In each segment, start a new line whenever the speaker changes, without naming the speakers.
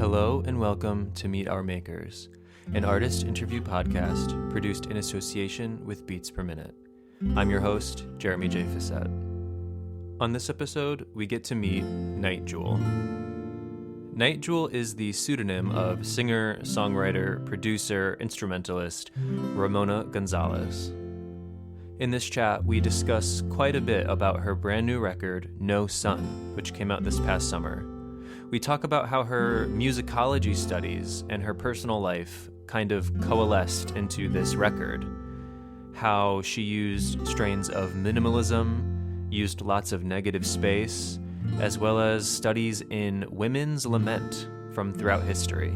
Hello and welcome to Meet Our Makers, an artist interview podcast produced in association with Beats Per Minute. I'm your host, Jeremy J. Fissette. On this episode, we get to meet Nite Jewel. Nite Jewel is the pseudonym of singer, songwriter, producer, instrumentalist Ramona Gonzalez. In this chat, we discuss quite a bit about her brand new record, No Sun, which came out this past summer. We talk about how her musicology studies and her personal life kind of coalesced into this record, how she used strains of minimalism, used lots of negative space, as well as studies in women's lament from throughout history.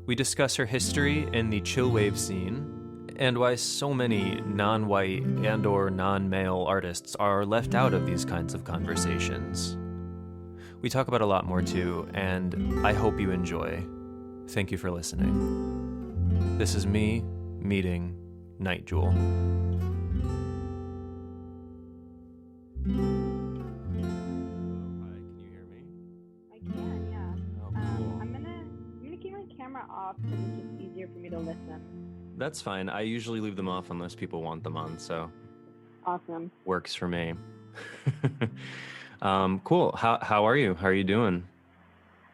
We discuss her history in the chillwave scene and why so many non-white and/or non-male artists are left out of these kinds of conversations. We talk about a lot more too, and I hope you enjoy. Thank you for listening. This is me meeting Nite Jewel. Hi, can you hear me?
I can, yeah.
Oh, cool.
I'm gonna keep my camera off because it's just easier for me to listen.
That's fine. I usually leave them off unless people want them on, so
Awesome.
works for me. Cool. How are you? How are you doing?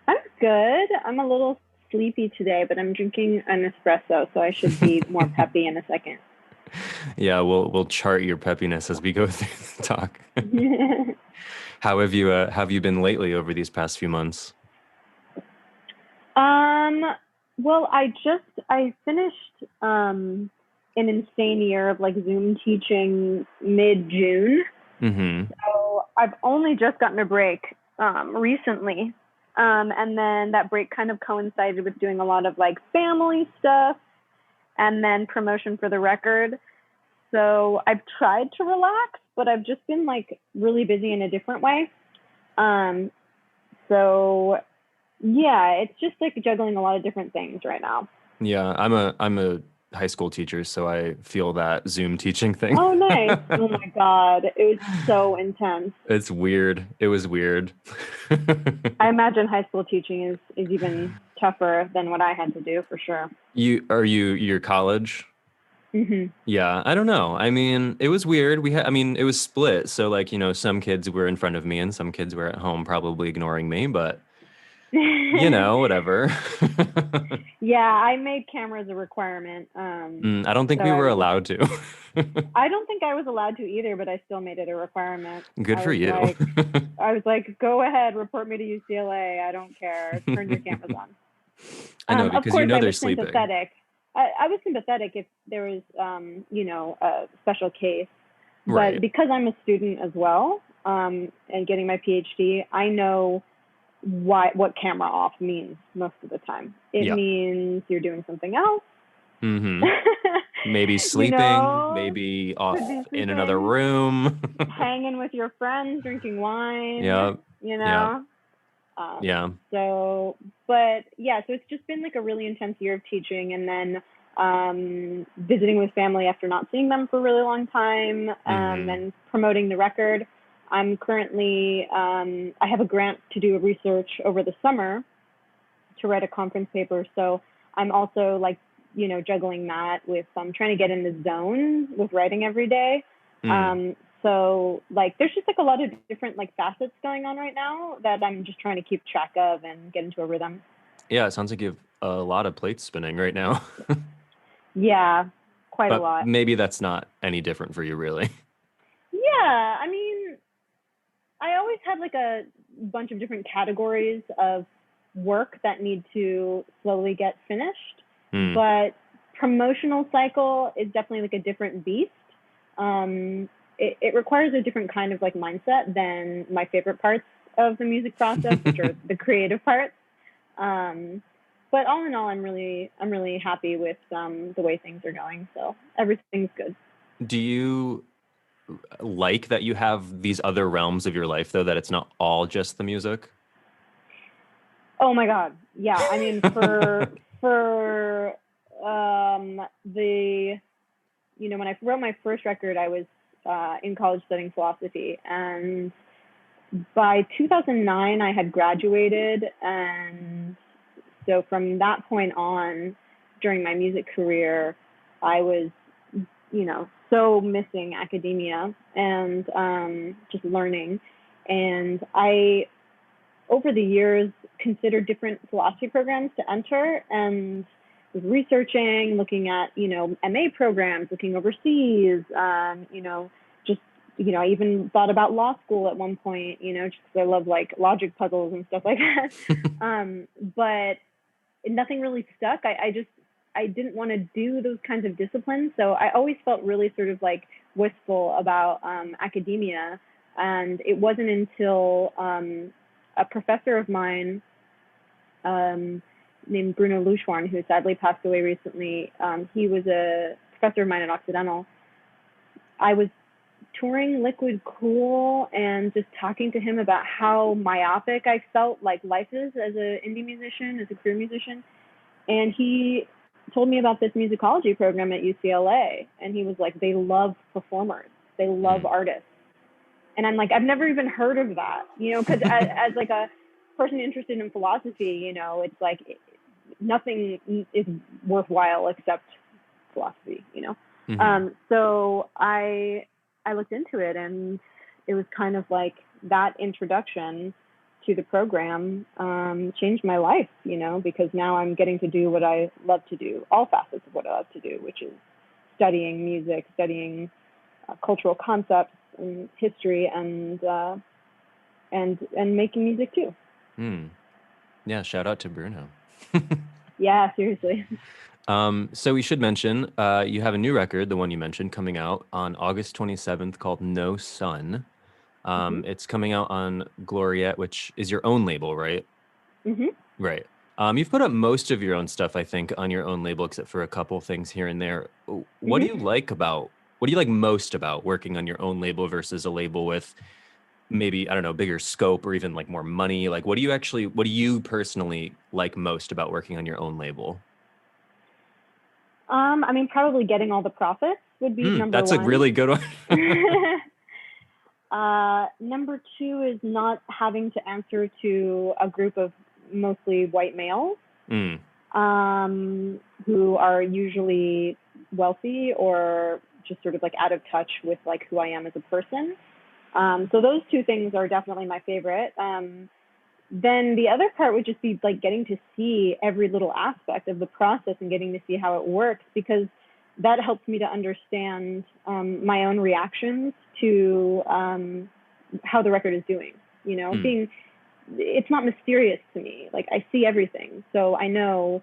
I'm good. I'm a little sleepy today, but I'm drinking an espresso, so I should be more peppy in a second.
Yeah, we'll chart your peppiness as we go through the talk. How have you been lately over these past few months?
Well, I finished an insane year of like Zoom teaching mid-June.
Mm-hmm.
So I've only just gotten a break recently. And then that break kind of coincided with doing a lot of like family stuff and then promotion for the record. So I've tried to relax, but I've just been like really busy in a different way. So yeah, it's just like juggling a lot of different things right now.
Yeah, I'm a high school teacher, so I feel that Zoom teaching thing.
Oh, nice. Oh my God. It was so intense.
It's weird. It was weird.
I imagine high school teaching is even tougher than what I had to do for sure.
You're college?
Mm-hmm.
Yeah, I don't know. I mean, it was weird. It was split. So like, some kids were in front of me and some kids were at home probably ignoring me, but whatever.
Yeah, I made cameras a requirement.
I don't think
so
we were allowed to.
I don't think I was allowed to either, but I still made it a requirement.
Good for you.
I was like, go ahead, report me to UCLA. I don't care. Turn your cameras on.
I know, because
of course,
they're sleeping.
Sympathetic. I was sympathetic if there was, a special case.
Right.
But because I'm a student as well, and getting my PhD, I know what camera off means most of the time. It means you're doing something else.
Mm-hmm. Maybe sleeping, maybe off in another room.
Hanging with your friends, drinking wine.
Yep.
Yeah. So it's just been like a really intense year of teaching, and then visiting with family after not seeing them for a really long time, and promoting the record. I'm currently, I have a grant to do research over the summer to write a conference paper. So I'm also like, juggling that with trying to get in the zone with writing every day. So like, there's just like a lot of different like facets going on right now that I'm just trying to keep track of and get into a rhythm.
Yeah, it sounds like you have a lot of plates spinning right now.
Yeah, quite a lot.
Maybe that's not any different for you, really.
Yeah, I mean, I always have like a bunch of different categories of work that need to slowly get finished. But promotional cycle is definitely like a different beast. It requires a different kind of like mindset than my favorite parts of the music process, which are the creative parts. But all in all, I'm really happy with the way things are going. So everything's good.
Do you like that you have these other realms of your life, though, that it's not all just the music?
Oh my God. Yeah. I mean, for when I wrote my first record, I was in college studying philosophy, and by 2009, I had graduated, and so from that point on, during my music career, I was, so missing academia and just learning. And I, over the years, considered different philosophy programs to enter, and was researching, looking at, MA programs, looking overseas, just, I even thought about law school at one point, just because I love like logic puzzles and stuff like that. But nothing really stuck. I didn't want to do those kinds of disciplines. So I always felt really sort of like wistful about academia. And it wasn't until a professor of mine named Bruno Luschwarn, who sadly passed away recently, he was a professor of mine at Occidental. I was touring Liquid Cool and just talking to him about how myopic I felt like life is as an indie musician, as a career musician. And he told me about this musicology program at UCLA. And he was like, they love performers. They love artists. And I'm like, I've never even heard of that, because as like a person interested in philosophy, it's like nothing is worthwhile except philosophy, So I looked into it, and it was kind of like that introduction to the program changed my life, because now I'm getting to do what I love to do, all facets of what I love to do, which is studying music, studying cultural concepts and history, and making music too.
Yeah, shout out to Bruno.
Yeah, seriously.
So we should mention you have a new record, the one you mentioned, coming out on August 27th called No Sun. It's coming out on Gloriette, which is your own label, right? Right. You've put up most of your own stuff, I think, on your own label, except for a couple things here and there. What do you like most about working on your own label versus a label with maybe, I don't know, bigger scope or even like more money? Like, what do you personally like most about working on your own label?
I mean, probably getting all the profits would be number one.
That's a really good one.
Number two is not having to answer to a group of mostly white males who are usually wealthy or just sort of like out of touch with like who I am as a person. So those two things are definitely my favorite. Then the other part would just be like getting to see every little aspect of the process and getting to see how it works, because that helps me to understand my own reactions to how the record is doing. It's not mysterious to me. Like, I see everything, so I know,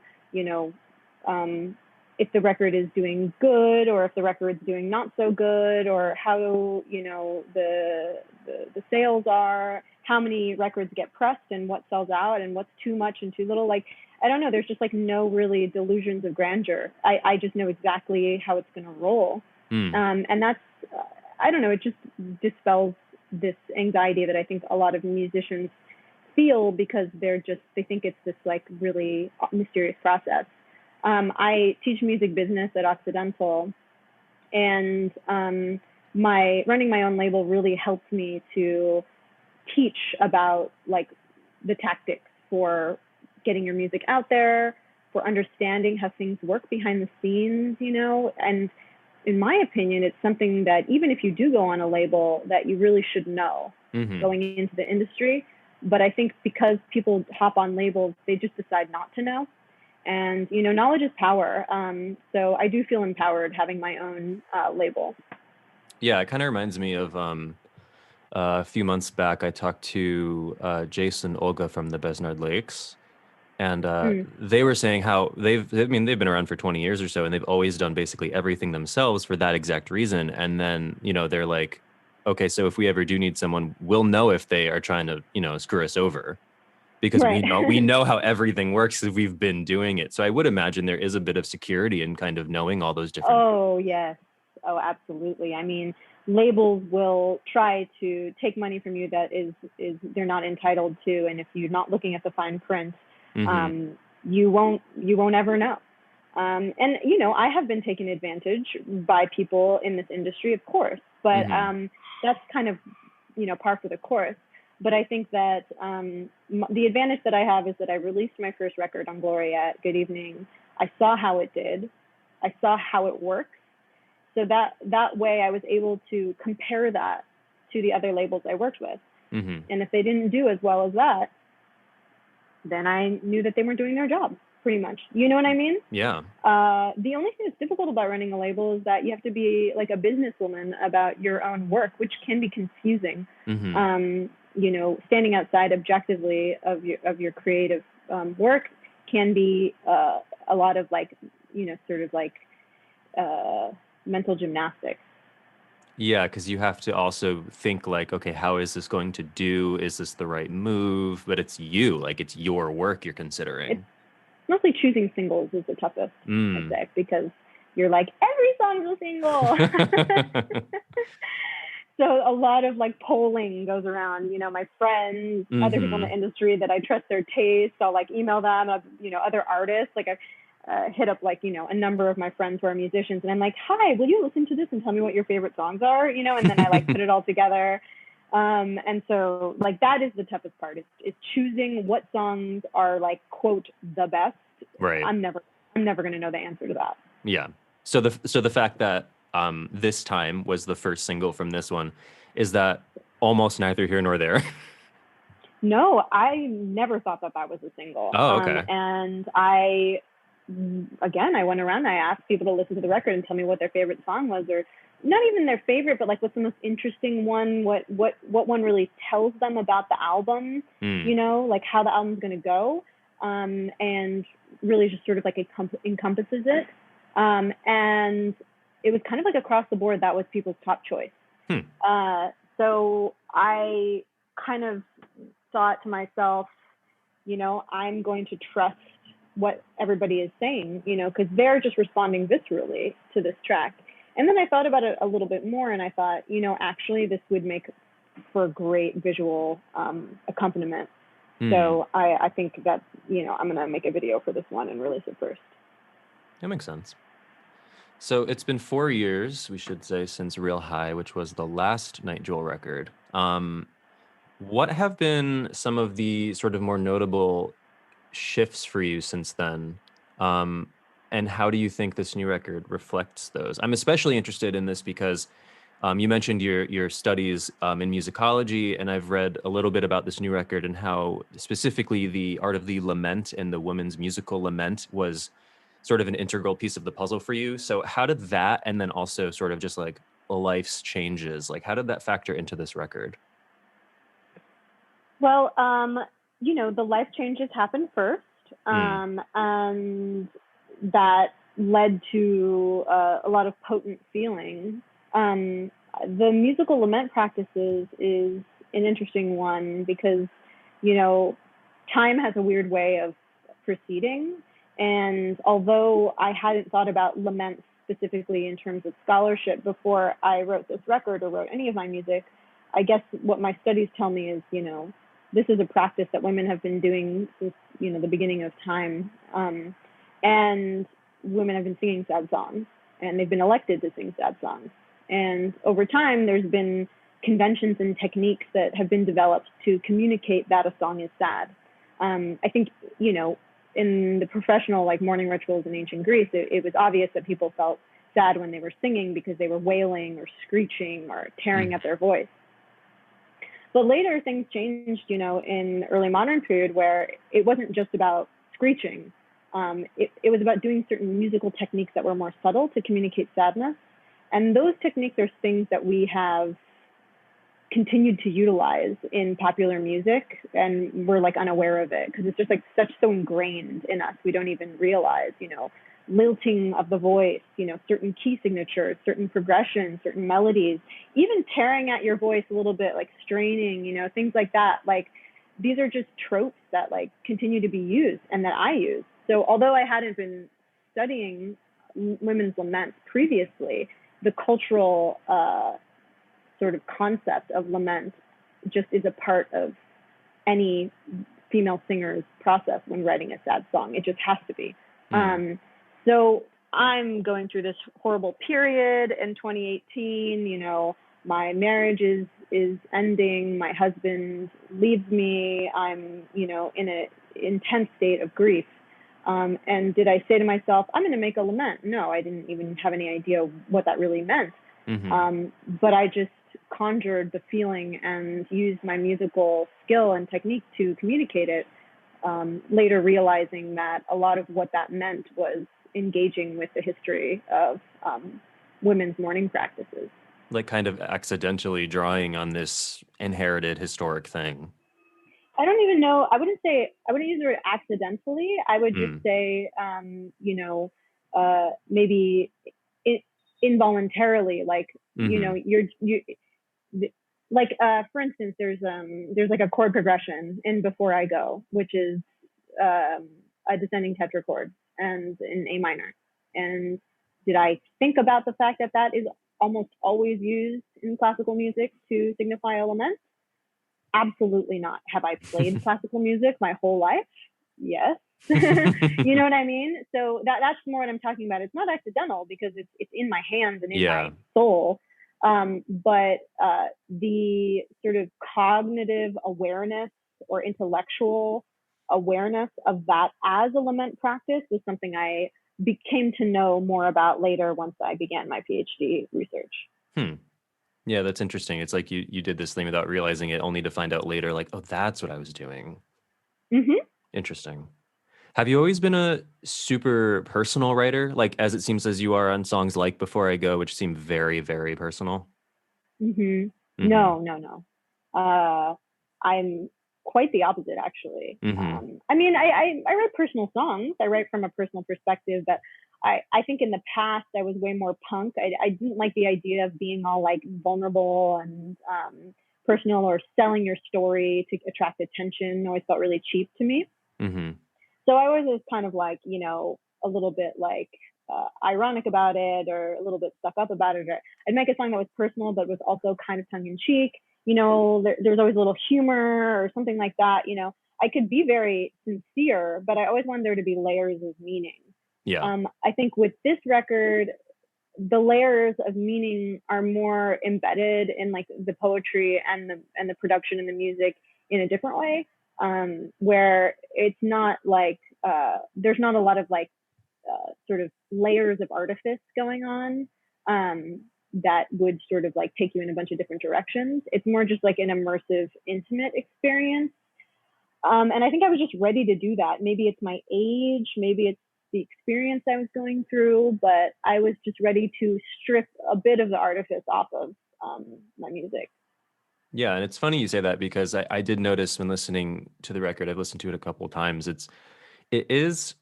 if the record is doing good or if the record's doing not so good, or how the sales are, how many records get pressed and what sells out and what's too much and too little. Like, I don't know, there's just like no really delusions of grandeur. I just know exactly how it's going to roll. And that's, I don't know, it just dispels this anxiety that I think a lot of musicians feel, because they think it's this like really mysterious process. I teach music business at Occidental, and running my own label really helped me to teach about like the tactics for getting your music out there, for understanding how things work behind the scenes, and in my opinion, it's something that even if you do go on a label, that you really should know going into the industry. But I think because people hop on labels, they just decide not to know. And, knowledge is power. So I do feel empowered having my own label.
Yeah, it kind of reminds me of a few months back, I talked to Jason Olga from the Besnard Lakes. And they were saying how they've been around for 20 years or so, and they've always done basically everything themselves for that exact reason. And then, they're like, okay, so if we ever do need someone, we'll know if they are trying to, screw us over, because we know how everything works if we've been doing it. So I would imagine there is a bit of security in kind of knowing all those different things.
Yes. Oh, absolutely. I mean, labels will try to take money from you that is they're not entitled to. And if you're not looking at the fine print, you won't ever know. And, I have been taken advantage by people in this industry, of course, but that's kind of, par for the course. But I think that the advantage that I have is that I released my first record on Gloria, Good Evening. I saw how it did. I saw how it works. So that way I was able to compare that to the other labels I worked with.
Mm-hmm.
And if they didn't do as well as that, then I knew that they weren't doing their job, pretty much. You know what I mean?
Yeah.
The only thing that's difficult about running a label is that you have to be like a businesswoman about your own work, which can be confusing.
Mm-hmm.
You know, standing outside objectively of your creative work can be a lot of like, you know, sort of like mental gymnastics.
Yeah, because you have to also think like, okay, how is this going to do? Is this the right move? But it's you, like it's your work you're considering.
It's mostly choosing singles is the toughest, I'd say, because you're like, every song's a single. So a lot of like polling goes around, you know, my friends, other people in the industry that I trust their taste. I'll like email them of, you know, other artists. Like I hit up like, you know, a number of my friends who are musicians and I'm like, hi, will you listen to this and tell me what your favorite songs are? You know, and then I like put it all together. And so like, that is the toughest part is choosing what songs are like, quote, the best.
Right.
I'm never going to know the answer to that.
Yeah. So the fact that This Time was the first single from this one, is that almost neither here nor there?
No, I never thought that was a single.
Oh, okay.
And I went around, I asked people to listen to the record and tell me what their favorite song was, or not even their favorite, but like what's the most interesting one, what one really tells them about the album, you know, like how the album's going to go, and really just sort of like encompasses it. And it was kind of like across the board, that was people's top choice. So I kind of thought to myself, you know, I'm going to trust what everybody is saying, you know, because they're just responding viscerally to this track. And then I thought about it a little bit more and I thought, you know, actually this would make for a great visual accompaniment. So I think that, you know, I'm going to make a video for this one and release it first.
That makes sense. So it's been 4 years, we should say, since Real High, which was the last Nite Jewel record. What have been some of the sort of more notable shifts for you since then? And how do you think this new record reflects those? I'm especially interested in this because you mentioned your studies in musicology, and I've read a little bit about this new record and how specifically the art of the lament and the women's musical lament was sort of an integral piece of the puzzle for you. So how did that, and then also sort of just like life's changes, like how did that factor into this record?
Well, you know, the life changes happened first, and that led to a lot of potent feeling. The musical lament practices is an interesting one because, you know, time has a weird way of proceeding. And although I hadn't thought about lament specifically in terms of scholarship before I wrote this record or wrote any of my music, I guess what my studies tell me is, you know, this is a practice that women have been doing since, you know, the beginning of time. And women have been singing sad songs, and they've been elected to sing sad songs. And over time, there's been conventions and techniques that have been developed to communicate that a song is sad. I think, you know, in the professional, like mourning rituals in ancient Greece, it was obvious that people felt sad when they were singing because they were wailing or screeching or tearing at their voice. But later things changed, you know, in the early modern period where it wasn't just about screeching. It was about doing certain musical techniques that were more subtle to communicate sadness. And those techniques are things that we have continued to utilize in popular music, and we're like unaware of it because it's just like so ingrained in us. We don't even realize, you know, lilting of the voice, you know, certain key signatures, certain progressions, certain melodies, even tearing at your voice a little bit, like straining, you know, things like that. Like these are just tropes that like continue to be used and that I use. So although I hadn't been studying women's laments previously, the cultural sort of concept of lament just is a part of any female singer's process when writing a sad song. It just has to be. So I'm going through this horrible period in 2018, you know, my marriage is ending, my husband leaves me, I'm, you know, in an intense state of grief. And did I say to myself, I'm going to make a lament? No, I didn't even have any idea what that really meant. But I just conjured the feeling and used my musical skill and technique to communicate it, later realizing that a lot of what that meant was engaging with the history of women's mourning practices.
Like kind of accidentally drawing on this inherited historic thing.
I don't even know. I wouldn't use the word accidentally. I would just say, you know, maybe involuntarily, like, you know, like, for instance, there's like a chord progression in Before I Go, which is a descending tetrachord and in A minor. And did I think about the fact that that is almost always used in classical music to signify a lament? Absolutely not. Have I played classical music my whole life? Yes. You know what I mean? So that's more what I'm talking about. It's not accidental because it's in my hands and in my soul. But the sort of cognitive awareness or intellectual awareness of that as a lament practice was something I came to know more about later once I began my PhD research.
Yeah, that's interesting. It's like you did this thing without realizing it, only to find out later, like, oh, that's what I was doing. Interesting. Have you always been a super personal writer? Like, as it seems as you are on songs like Before I Go, which seem very, very personal?
No. I'm quite the opposite, actually. I mean, I write personal songs. I write from a personal perspective, but I think in the past I was way more punk. I didn't like the idea of being all like vulnerable and personal or selling your story to attract attention. It always felt really cheap to me. So I was kind of like, you know, a little bit like ironic about it or a little bit stuck up about it. Or I'd make a song that was personal, but was also kind of tongue in cheek. You know, there was always a little humor or something like that. You know, I could be very sincere, but I always wanted there to be layers of meaning. I think with this record, the layers of meaning are more embedded in like the poetry and the production and the music in a different way, where it's not like there's not a lot of like sort of layers of artifice going on that would sort of like take you in a bunch of different directions. It's more just like an immersive, intimate experience. And I think I was just ready to do that. Maybe it's my age, maybe it's the experience I was going through, but I was just ready to strip a bit of the artifice off of my music.
Yeah, and it's funny you say that because I did notice when listening to the record, I've listened to it a couple of times, it is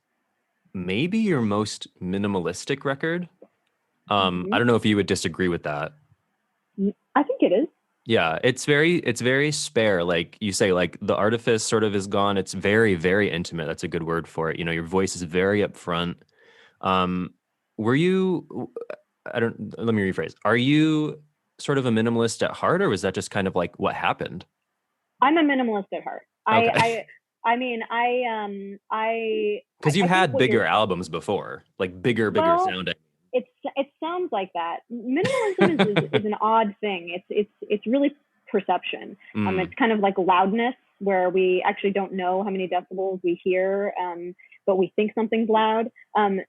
maybe your most minimalistic record. I don't know if you would disagree with that.
I think it is.
Yeah, it's very spare. Like you say, like the artifice sort of is gone. It's very, very intimate. That's a good word for it. You know, your voice is very upfront. Were you, let me rephrase. Are you sort of a minimalist at heart, or was that just kind of like what happened?
I'm a minimalist at heart.
Okay.
I mean,
because you had bigger albums before, like bigger sounding.
It sounds like that. Minimalism is an odd thing. It's really perception. It's kind of like loudness, where we actually don't know how many decibels we hear, but we think something's loud.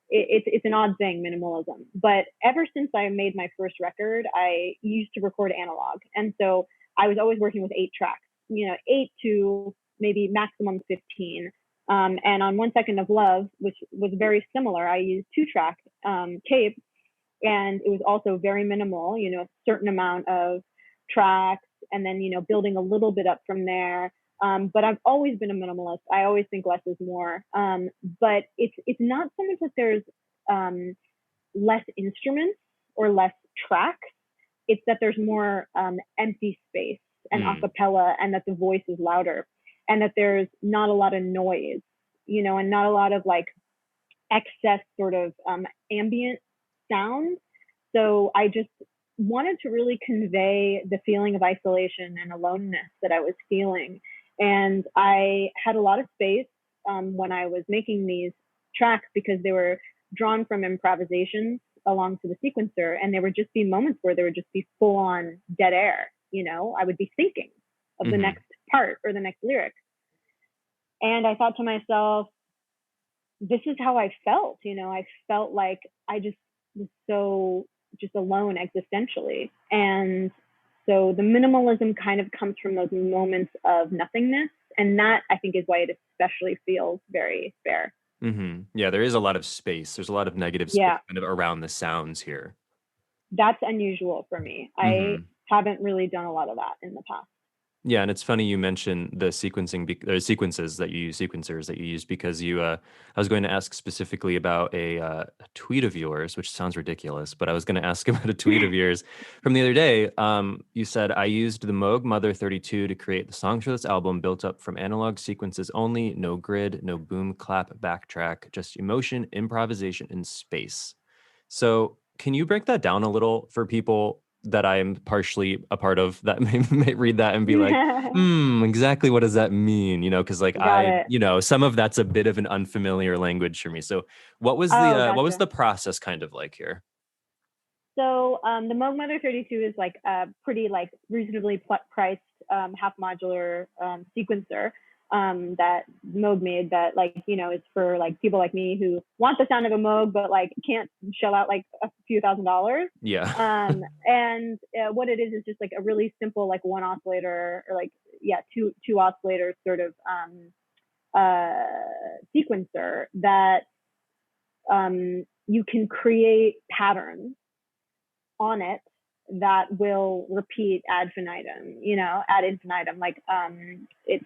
It's an odd thing, minimalism. But ever since I made my first record, I used to record analog, and so I was always working with 8 tracks. You know, 8 to maybe maximum 15. And on 1 Second of Love, which was very similar, I used 2-track tape, and it was also very minimal, you know, a certain amount of tracks, and then, you know, building a little bit up from there. But I've always been a minimalist. I always think less is more. But it's not so much that there's less instruments or less tracks. It's that there's more empty space and a cappella, and that the voice is louder, and that there's not a lot of noise, you know, and not a lot of like excess sort of ambient sound. So I just wanted to really convey the feeling of isolation and aloneness that I was feeling. And I had a lot of space when I was making these tracks, because they were drawn from improvisations along to the sequencer, and there would just be moments where there would just be full on dead air. I would be thinking of the next part or the next lyric. And I thought to myself, this is how I felt. I felt like I just was so just alone existentially. And so the minimalism kind of comes from those moments of nothingness. And that, I think, is why it especially feels very fair.
Yeah, there is a lot of space. There's a lot of negative space kind of around the sounds here.
That's unusual for me. I haven't really done a lot of that in the past.
Yeah, and it's funny you mentioned the sequences that you use, sequencers that you use, because I was going to ask specifically about a tweet of yours, which sounds ridiculous, but I was going to ask about a tweet of yours from the other day. You said, I used the Moog Mother 32 to create the songs for this album, built up from analog sequences only, no grid, no boom, clap, backtrack, just emotion, improvisation, and space. So can you break that down a little for people that I'm partially a part of that may read that and be like, exactly what does that mean? Because like some of that's a bit of an unfamiliar language for me. So what was what was the process kind of like here?
So the Moog Mother 32 is like a pretty like reasonably priced half modular sequencer that Moog made that is for like people like me who want the sound of a Moog but like can't shell out like a few $1,000s.
Yeah.
And what it is just like a really simple like one oscillator or two oscillators sort of sequencer that you can create patterns on it that will repeat ad infinitum. Like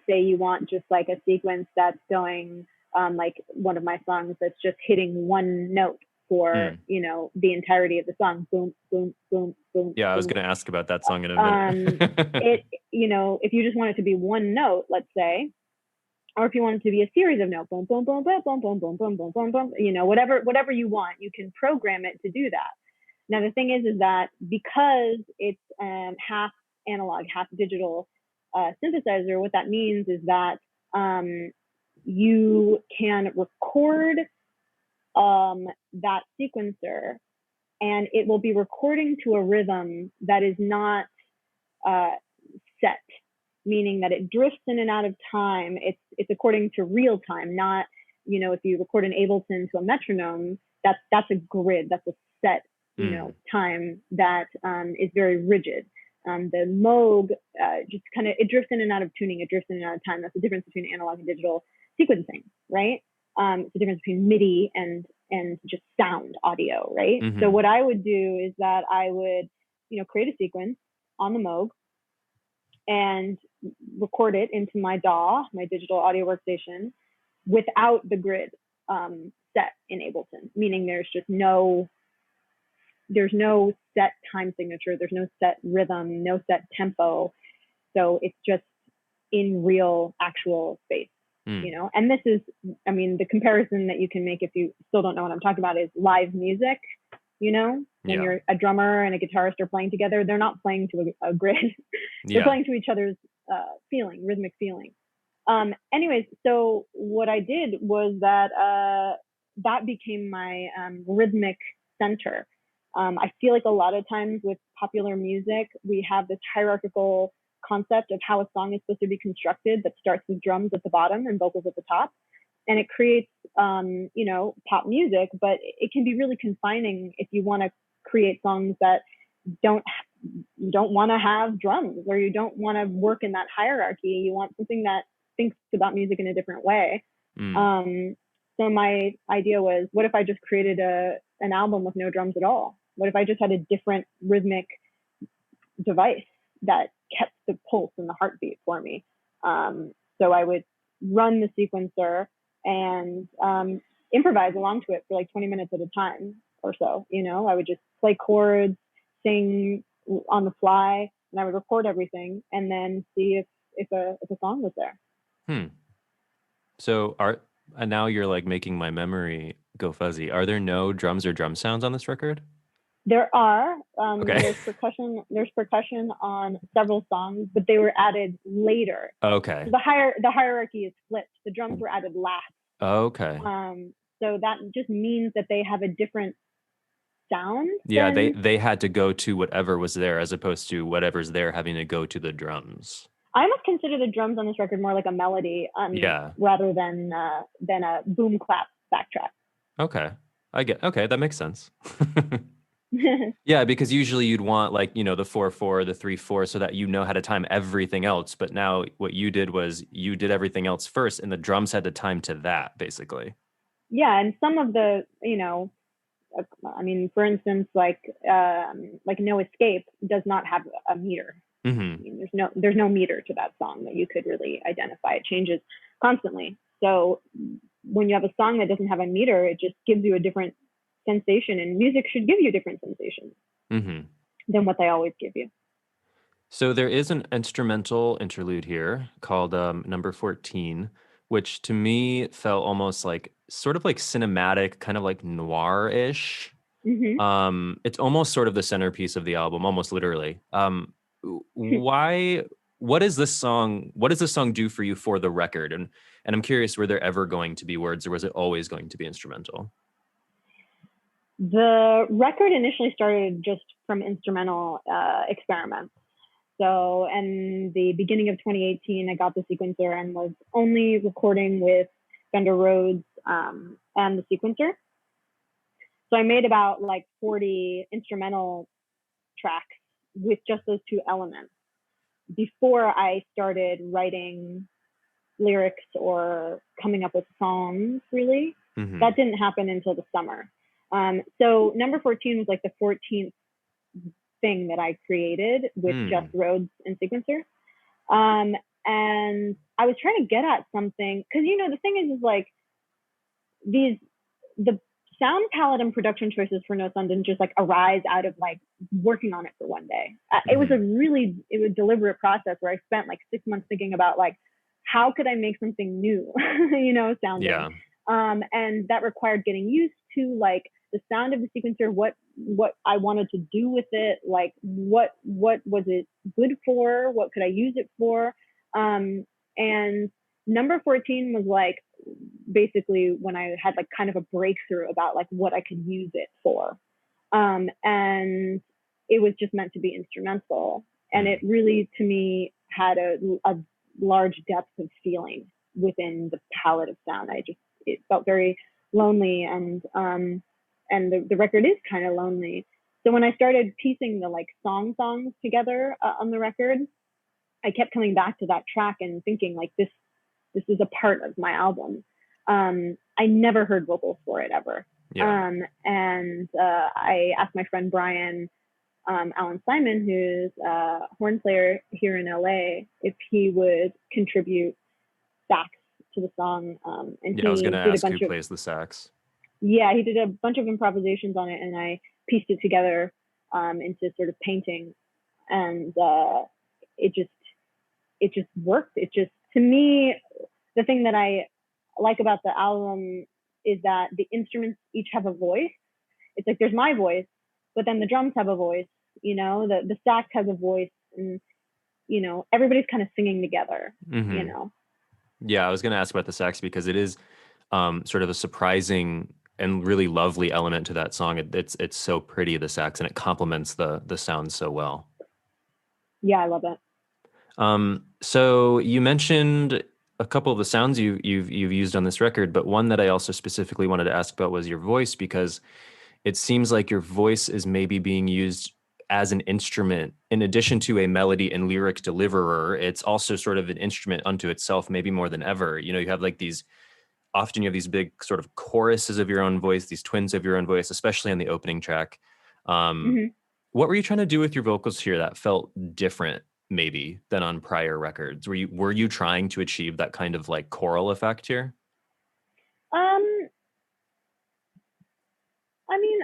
say you want just like a sequence that's going like one of my songs that's just hitting one note for the entirety of the song. Boom, boom, boom, boom.
Yeah, I was going to ask about that song in a minute.
If you just want it to be one note, let's say, or if you want it to be a series of notes, boom, boom, boom, boom, boom, boom, boom, boom, boom, boom, boom, whatever you want, you can program it to do that. Now, the thing is that because it's half analog, half digital synthesizer, what that means is that you can record that sequencer, and it will be recording to a rhythm that is not set, meaning that it drifts in and out of time. It's according to real time, not, if you record an Ableton to a metronome, that's a grid, that's a set time that is very rigid. The Moog just kind of, it drifts in and out of tuning, it drifts in and out of time. That's the difference between analog and digital sequencing, right? It's the difference between MIDI and just sound audio, right? So what I would do is that I would, create a sequence on the Moog and record it into my DAW, my digital audio workstation, without the grid set in Ableton, meaning there's no set time signature, there's no set rhythm, no set tempo. So it's just in real actual space, and this is, the comparison that you can make if you still don't know what I'm talking about is live music, when you're a drummer and a guitarist are playing together, they're not playing to a grid, they're playing to each other's rhythmic feeling. Anyways, so what I did was that became my rhythmic center. I feel like a lot of times with popular music, we have this hierarchical concept of how a song is supposed to be constructed that starts with drums at the bottom and vocals at the top. And it creates, pop music, but it can be really confining if you want to create songs that don't want to have drums, or you don't want to work in that hierarchy. You want something that thinks about music in a different way. So my idea was, what if I just created an album with no drums at all? What if I just had a different rhythmic device that kept the pulse and the heartbeat for me? So I would run the sequencer and improvise along to it for like 20 minutes at a time or so. I would just play chords, sing on the fly, and I would record everything and then see if a song was there.
So and now you're like making my memory go fuzzy. Are there no drums or drum sounds on this record?
There are.
Okay.
There's percussion on several songs, but they were added later.
Okay.
So the hierarchy is flipped. The drums were added last.
Okay.
So that just means that they have a different sound.
Yeah, they had to go to whatever was there as opposed to whatever's there having to go to the drums.
I almost consider the drums on this record more like a melody,
Yeah.
rather than a boom clap backtrack.
Okay. Okay, that makes sense. Yeah, because usually you'd want like, the 4/4, the 3/4 so that you know how to time everything else. But now what you did was you did everything else first and the drums had to time to that, basically.
Yeah, and some of the, I mean, for instance, like No Escape does not have a meter.
Mm-hmm.
I mean, there's no meter to that song that you could really identify. It changes constantly. So when you have a song that doesn't have a meter, it just gives you a different sensation, and music should give you different sensations than what they always give you.
So there is an instrumental interlude here called number 14, which to me felt almost like sort of like cinematic, kind of like noir-ish. It's almost sort of the centerpiece of the album, almost literally. Why? What is this song? What does this song do for you for the record? And I'm curious, were there ever going to be words, or was it always going to be instrumental?
The record initially started just from instrumental experiments. So, in the beginning of 2018, I got the sequencer and was only recording with Fender Rhodes and the sequencer. So I made about like 40 instrumental tracks with just those two elements before I started writing lyrics or coming up with songs, really. That didn't happen until the summer. So number 14 was like the 14th thing that I created with just Rhodes and sequencer. And I was trying to get at something, because the thing is like the sound palette and production choices for No Sun didn't just like arise out of like working on it for one day. It was a deliberate process where I spent like 6 months thinking about like, how could I make something new, sounding.
Yeah.
And that required getting used to like the sound of the sequencer, what I wanted to do with it, like what was it good for, what could I use it for. And number 14 was like basically when I had like kind of a breakthrough about like what I could use it for. And it was just meant to be instrumental. And it really, to me, had a large depth of feeling within the palette of sound. It felt very lonely, and the record is kind of lonely. So when I started piecing the like songs together on the record, I kept coming back to that track and thinking like this is a part of my album. I never heard vocals for it ever.
Yeah.
And I asked my friend Brian Alan Simon, who's a horn player here in LA, if he would contribute sax to the song. And
I was going to ask who plays the sax.
Yeah, he did a bunch of improvisations on it, and I pieced it together into sort of painting, and it just worked. It just, to me, the thing that I like about the album is that the instruments each have a voice. It's like there's my voice, but then the drums have a voice, the sax has a voice, and everybody's kind of singing together.
Yeah, I was going to ask about the sax because it is sort of a surprising and really lovely element to that song. It's so pretty, the sax, and it complements the sound so well.
Yeah, I love it.
So you mentioned a couple of the sounds you've used on this record, but one that I also specifically wanted to ask about was your voice, because it seems like your voice is maybe being used as an instrument in addition to a melody and lyric deliverer. It's also sort of an instrument unto itself, maybe more than ever. You have like often you have these big sort of choruses of your own voice, these twins of your own voice, especially on the opening track. What were you trying to do with your vocals here that felt different maybe than on prior records? Were you trying to achieve that kind of like choral effect here?
I mean,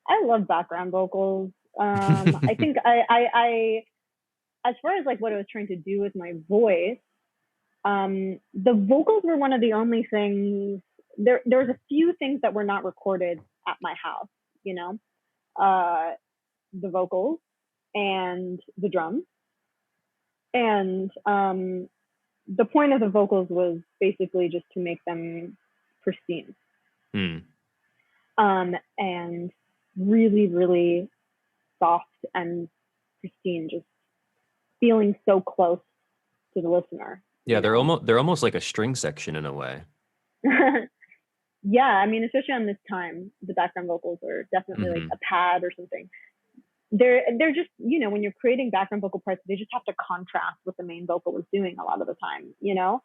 I love background vocals. I think I as far as like what I was trying to do with my voice, the vocals were one of the only things. There was a few things that were not recorded at my house, the vocals and the drums. And the point of the vocals was basically just to make them pristine. And really, really soft and pristine, just feeling so close to the listener.
Yeah, they're almost like a string section in a way.
Yeah, I mean, especially on this time, the background vocals are definitely like a pad or something. They're just, you know, when you're creating background vocal parts, they just have to contrast what the main vocal is doing a lot of the time, you know?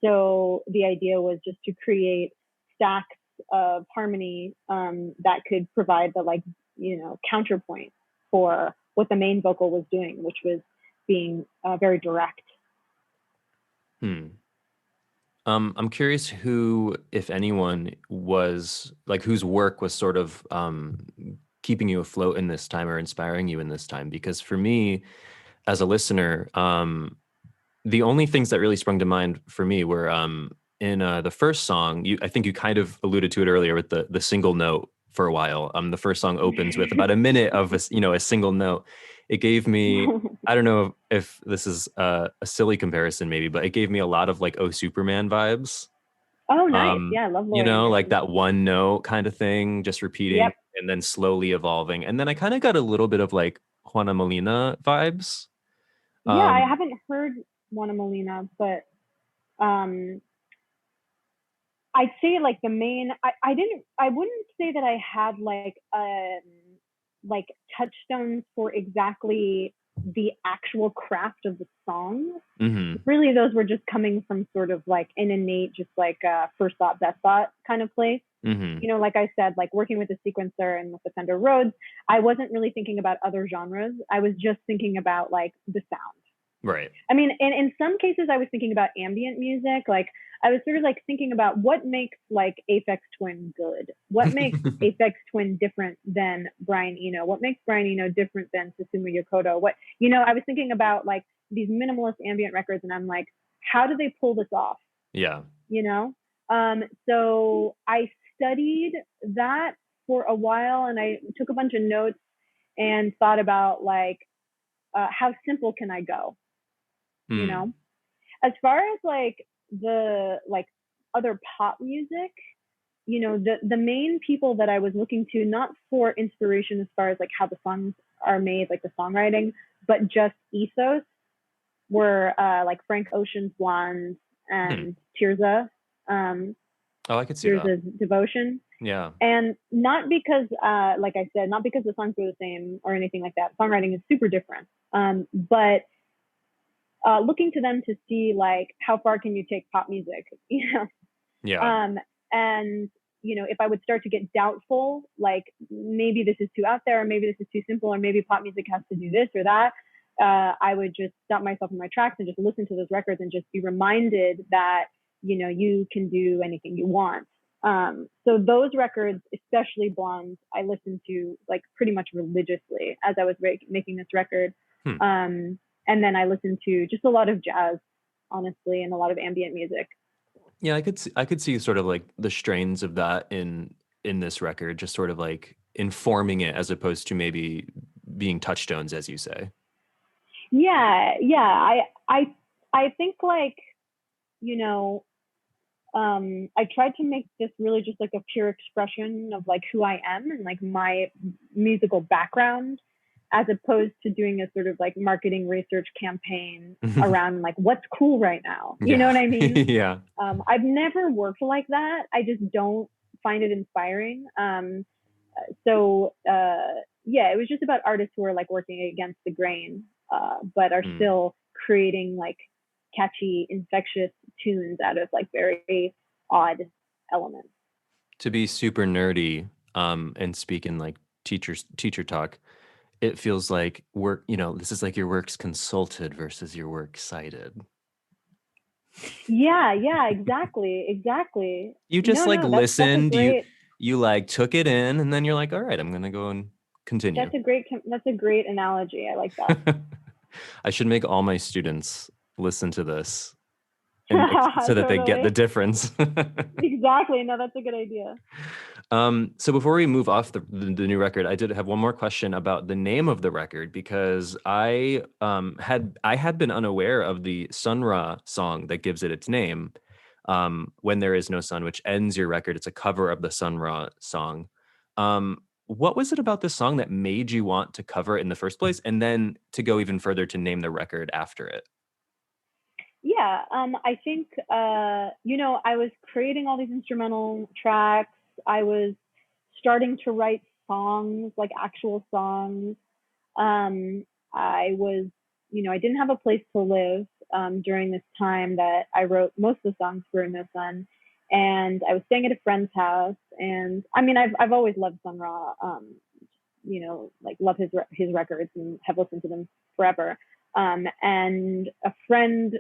So the idea was just to create stacks of harmony that could provide the, like, you know, counterpoint for what the main vocal was doing, which was being very direct.
I'm curious who, if anyone, was like whose work was sort of keeping you afloat in this time or inspiring you in this time. Because for me, as a listener, the only things that really sprung to mind for me were in the first song. I think you kind of alluded to it earlier with the single note for a while. The first song opens with about a minute of a single note. It gave me, I don't know if this is a silly comparison maybe, but it gave me a lot of like Oh Superman vibes.
Oh, nice. Yeah, I love
You
Laurie
know, like
Anderson.
that one note kind of thing, just repeating
Yep.
and then slowly evolving. And then I kind of got a little bit of like Juana Molina vibes.
Yeah, I haven't heard Juana Molina, but um, I'd say like the main. I wouldn't say that I had like touchstones for exactly the actual craft of the song. Really, those were just coming from sort of like an innate, just like first thought, best thought kind of place. You know, like I said, like working with the sequencer and with the Fender Rhodes, I wasn't really thinking about other genres. I was just thinking about like the sound.
Right.
I mean, in some cases, I was thinking about ambient music. Like I was sort of like thinking about what makes like Aphex Twin good. What makes Aphex Twin different than Brian Eno? What makes Brian Eno different than Susumu Yokota? What, you know, I was thinking about like these minimalist ambient records, and I'm like, how do they pull this off?
Yeah.
You know? So I studied that for a while, and I took a bunch of notes and thought about like, how simple can I go? You know, as far as like the like other pop music, you know, the main people that I was looking to, not for inspiration as far as like how the songs are made, like the songwriting, but just ethos, were like Frank Ocean's Blonde and Tirza.
Oh, I could see
Tirza's
that.
Devotion.
Yeah.
And not because, like I said, not because the songs were the same or anything like that. Songwriting is super different. But looking to them to see like how far can you take pop music, you know?
Yeah.
And you know, if I would start to get doubtful, like maybe this is too out there, or maybe this is too simple, or maybe pop music has to do this or that, I would just stop myself in my tracks and just listen to those records and just be reminded that, you know, you can do anything you want. So those records, especially Blonde, I listened to like pretty much religiously as I was making this record. And then I listened to just a lot of jazz, honestly, and a lot of ambient music.
Yeah, I could see sort of like the strains of that in this record, just sort of like informing it as opposed to maybe being touchstones, as you say.
Yeah, yeah. I think like, you know, I tried to make this really just like a pure expression of like who I am and like my musical background, as opposed to doing a sort of like marketing research campaign around like what's cool right now. You know
Yeah.
what I mean?
Yeah.
I've never worked like that. I just don't find it inspiring. So yeah, it was just about artists who are like working against the grain, but are still creating like catchy, infectious tunes out of like very odd elements.
To be super nerdy, and speak in like teacher talk, it feels like work, this is like your work's consulted versus your work cited.
Yeah, yeah, exactly, exactly.
You just
No,
like
no, that's a
listened, you
great
you like took it in, and then you're like, all right, I'm gonna go and continue.
that's a great analogy. I like that.
I should make all my students listen to this and so that they get the
Totally.
difference.
Exactly. No, that's a good idea.
So before we move off the new record, I did have one more question about the name of the record, because I had been unaware of the Sun Ra song that gives it its name, When There Is No Sun, which ends your record. It's a cover of the Sun Ra song. what was it about this song that made you want to cover it in the first place, and then to go even further to name the record after it?
Yeah, I think, I was creating all these instrumental tracks. I was starting to write songs, like actual songs. I was, I didn't have a place to live during this time that I wrote most of the songs for No Sun. And I was staying at a friend's house. And I mean, I've always loved Sun Ra, like love his records and have listened to them forever. And a friend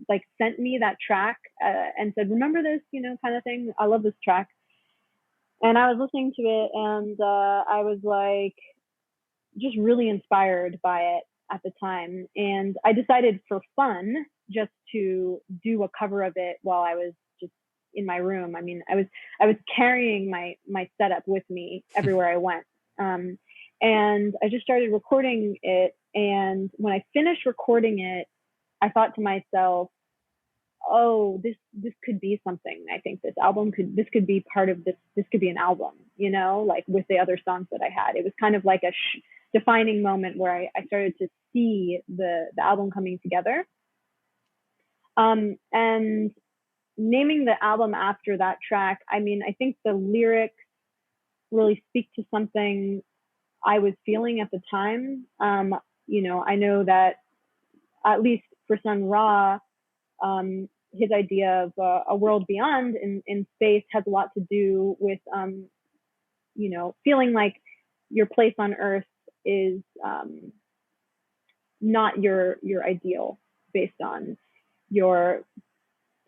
like sent me that track and said, remember this, kind of thing. I love this track. And I was listening to it, and I was like just really inspired by it at the time. And I decided for fun just to do a cover of it while I was just in my room. I mean, I was carrying my setup with me everywhere I went. And I just started recording it. And when I finished recording it, I thought to myself, oh, this could be something. I think this could be part of this could be an album, like with the other songs that I had. It was kind of like a defining moment where I started to see the album coming together. And naming the album after that track, I mean, I think the lyrics really speak to something I was feeling at the time. I know that at least for Sun Ra, his idea of a world beyond in space has a lot to do with, feeling like your place on Earth is not your ideal based on your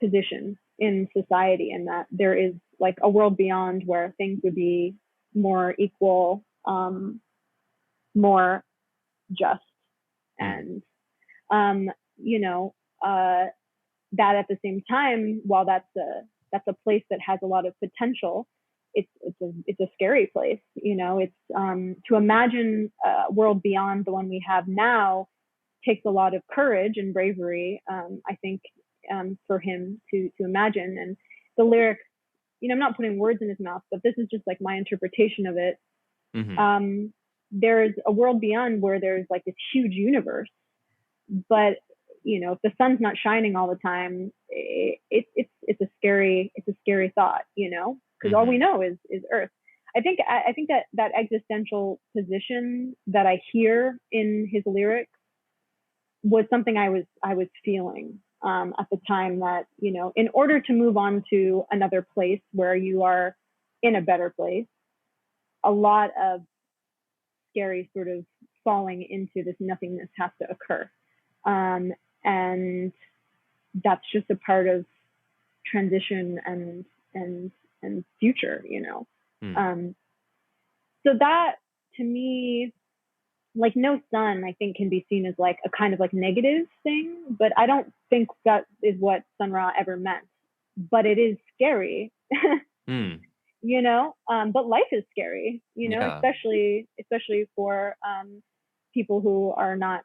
position in society, and that there is like a world beyond where things would be more equal, more just, and that at the same time, while that's a place that has a lot of potential, it's a scary place. It's to imagine a world beyond the one we have now takes a lot of courage and bravery. I think for him to imagine, and the lyrics. I'm not putting words in his mouth, but this is just like my interpretation of it. Mm-hmm. There's a world beyond where there's like this huge universe, but if the sun's not shining all the time, it's a scary thought, because all we know is Earth. I think that existential position that I hear in his lyrics was something I was feeling at the time, that in order to move on to another place where you are in a better place, a lot of scary sort of falling into this nothingness has to occur. And that's just a part of transition and future, so that to me, like No Sun, I think can be seen as like a kind of like negative thing, but I don't think that is what Sun Ra ever meant. But it is scary, but life is scary, especially for people who are not,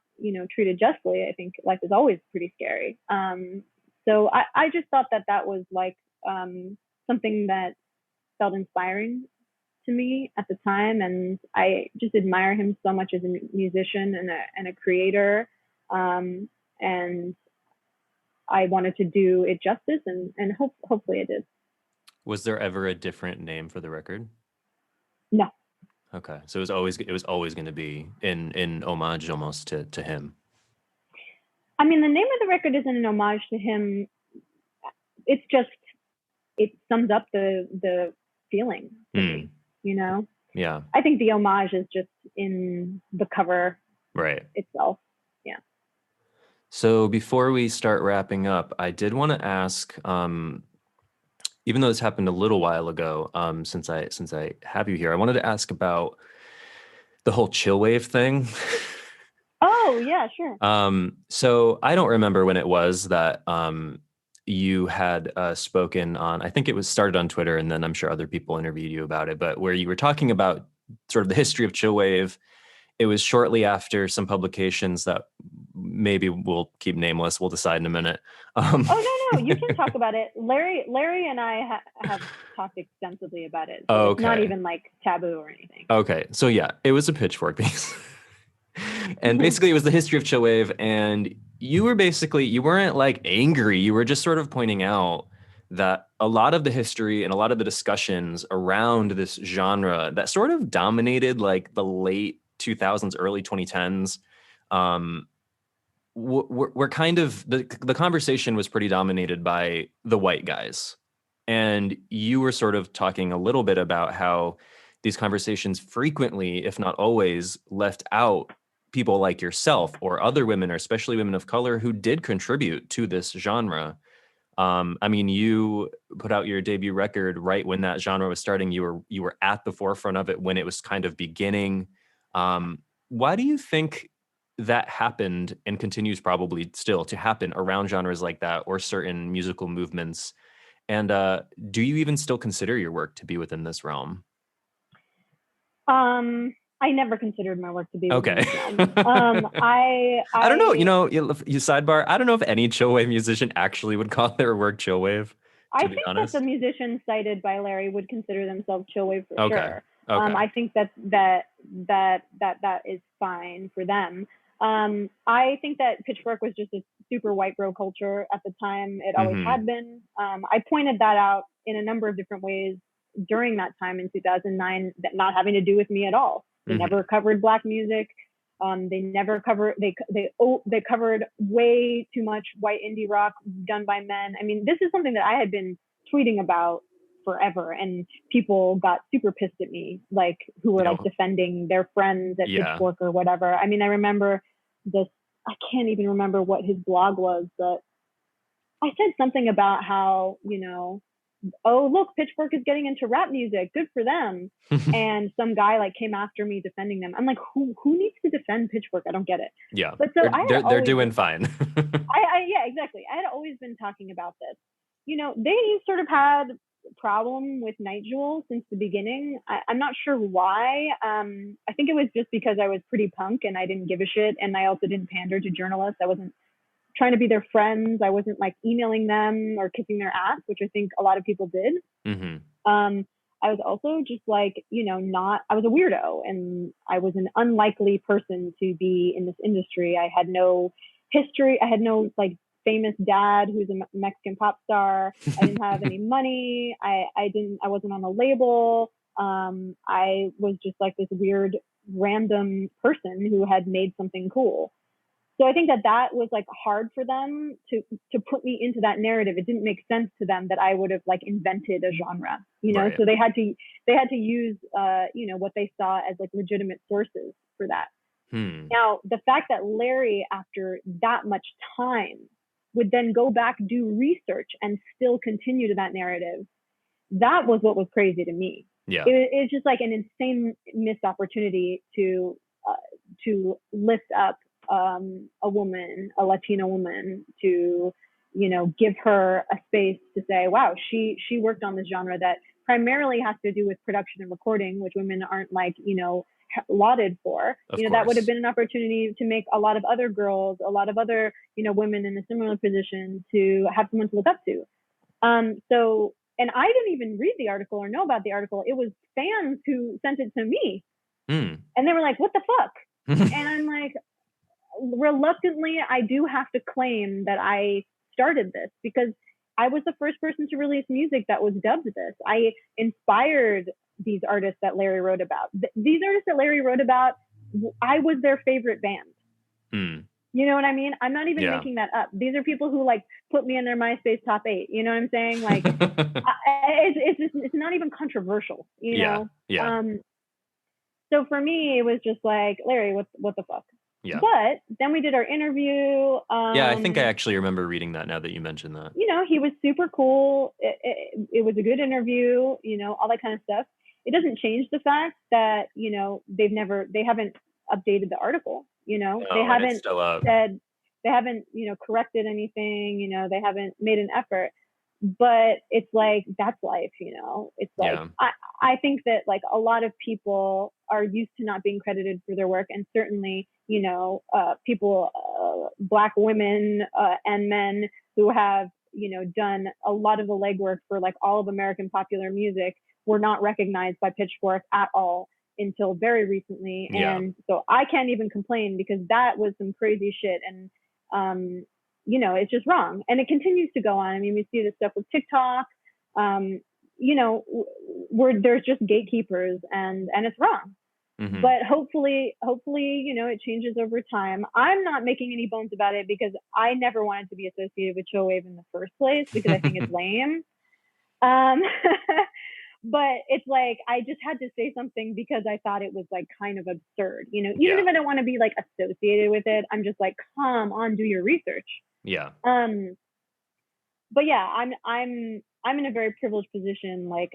treated justly. I think life is always pretty scary. So I just thought that was like something that felt inspiring to me at the time, and I just admire him so much as a musician and a creator. And I wanted to do it justice, and hopefully it did.
Was there ever a different name for the record?
No.
Okay, so it was always going to be in homage almost to him.
I mean, the name of the record isn't an homage to him. It's just, it sums up the feeling to me, Yeah. I think the homage is just in the cover itself. Yeah.
So before we start wrapping up, I did want to ask, even though this happened a little while ago, since I have you here, I wanted to ask about the whole chill wave thing.
Oh yeah, sure.
So I don't remember when it was that you had spoken on, I think it was started on Twitter, and then I'm sure other people interviewed you about it, but where you were talking about sort of the history of chill wave it was shortly after some publications that maybe we'll keep nameless. We'll decide in a minute.
Oh, no, you can talk about it. Larry and I have talked extensively about it. So It's not even like taboo or anything.
Okay. So yeah, it was a Pitchfork piece. And basically it was the history of chillwave, and you weren't like angry. You were just sort of pointing out that a lot of the history and a lot of the discussions around this genre that sort of dominated like the late 2000s, early 2010s, we're kind of the conversation was pretty dominated by the white guys. And you were sort of talking a little bit about how these conversations frequently, if not always, left out people like yourself or other women, or especially women of color, who did contribute to this genre. I mean, you put out your debut record right when that genre was starting. You were at the forefront of it when it was kind of beginning. Why do you think that happened and continues probably still to happen around genres like that or certain musical movements? And do you even still consider your work to be within this realm?
I never considered my work to be
okay.
This realm. I
don't know. You sidebar. I don't know if any chillwave musician actually would call their work chillwave.
I think that the musicians cited by Larry would consider themselves chillwave for sure. Okay. I think that is fine for them. I think that Pitchfork was just a super white bro culture at the time. It always had been. I pointed that out in a number of different ways during that time in 2009, that not having to do with me at all. They never covered Black music. They never covered, they covered way too much white indie rock done by men. I mean, this is something that I had been tweeting about forever, and people got super pissed at me, like who were like defending their friends at Pitchfork or whatever. I mean, I remember this, I can't even remember what his blog was, but I said something about how, oh, look, Pitchfork is getting into rap music. Good for them. And some guy like came after me defending them. I'm like, who needs to defend Pitchfork? I don't get it.
Yeah. But so they're doing fine.
Yeah, exactly. I had always been talking about this. They sort of had a problem with Nite Jewel since the beginning. I'm not sure why. I think it was just because I was pretty punk and I didn't give a shit. And I also didn't pander to journalists. I wasn't trying to be their friends. I wasn't like emailing them or kissing their ass, which I think a lot of people did. I was also just like, I was a weirdo, and I was an unlikely person to be in this industry. I had no history. I had no like famous dad who's a Mexican pop star. I didn't have any money. I wasn't on a label. I was just like this weird random person who had made something cool. So I think that was like hard for them to put me into that narrative. It didn't make sense to them that I would have like invented a genre, Right. So they had to use what they saw as like legitimate sources for that. Now, the fact that Larry, after that much time, would then go back, do research, and still continue to that narrative, that was what was crazy to me.
Yeah,
it's just like an insane missed opportunity to lift up a woman, a Latina woman, to give her a space to say, wow, she worked on this genre that primarily has to do with production and recording, which women aren't like lauded for. That would have been an opportunity to make a lot of other girls, a lot of other women in a similar position, to have someone to look up to. So, and I didn't even read the article or know about the article. It was fans who sent it to me, and they were like, what the fuck? And I'm like, reluctantly, I do have to claim that I started this, because I was the first person to release music that was dubbed this. I inspired these artists that Larry wrote about. These artists that Larry wrote about, I was their favorite band. You know what I mean? I'm not even making that up. These are people who like put me in their MySpace top 8. You know what I'm saying? Like, it's not even controversial. You know? So for me, it was just like, Larry, what the fuck? Yeah. But then we did our interview.
I think I actually remember reading that now that you mentioned that.
He was super cool. It was a good interview, all that kind of stuff. It doesn't change the fact that, they haven't updated the article, they haven't said, they haven't, corrected anything, they haven't made an effort. but it's like, that's life, you know. It's like,
Yeah.
I think that like a lot of people are used to not being credited for their work, and certainly, you know, people, Black women and men who have, you know, done a lot of the legwork for like all of American popular music were not recognized by Pitchfork at all until very recently.
Yeah.
And so I can't even complain, because that was some crazy shit. And you know, it's just wrong, and it continues to go on. I mean, we see this stuff with TikTok. You know, where there's just gatekeepers, and it's wrong.
Mm-hmm.
But hopefully, you know, it changes over time. I'm not making any bones about it, because I never wanted to be associated with Chillwave in the first place, because I think it's lame. But it's like, I just had to say something because I thought it was like kind of absurd, you know, even if I don't want to be like associated with it. I'm just like, come on, do your research.
Yeah.
But yeah, I'm in a very privileged position. Like,